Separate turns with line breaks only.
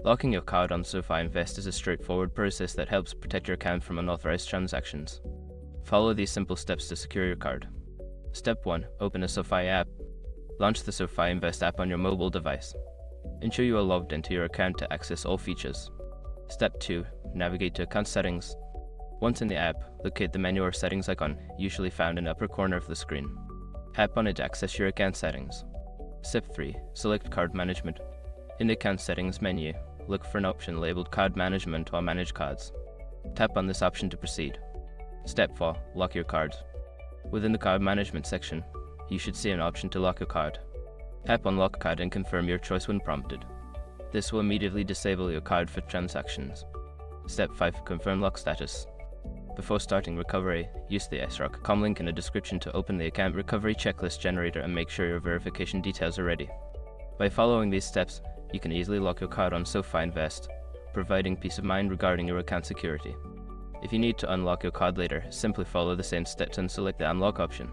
Locking your card on SoFi Invest is a straightforward process that helps protect your account from unauthorized transactions. Follow these simple steps to secure your card. Step 1. Open a SoFi app. Launch the SoFi Invest app on your mobile device. Ensure you are logged into your account to access all features. Step 2. Navigate to Account Settings. Once in the app, locate the menu or settings icon, usually found in the upper corner of the screen. Tap on it to access your account settings. Step 3. Select Card Management. In the Account Settings menu, look for an option labeled Card Management or Manage Cards. Tap on this option to proceed. Step 4. Lock your card. Within the Card Management section, you should see an option to lock your card. Tap on Lock Card and confirm your choice when prompted. This will immediately disable your card for transactions. Step 5. Confirm lock status. Before starting recovery, use the sroc.com link in the description to open the account recovery checklist generator and make sure your verification details are ready. By following these steps, you can easily lock your card on SoFi Invest, providing peace of mind regarding your account security. If you need to unlock your card later, simply follow the same steps and select the unlock option.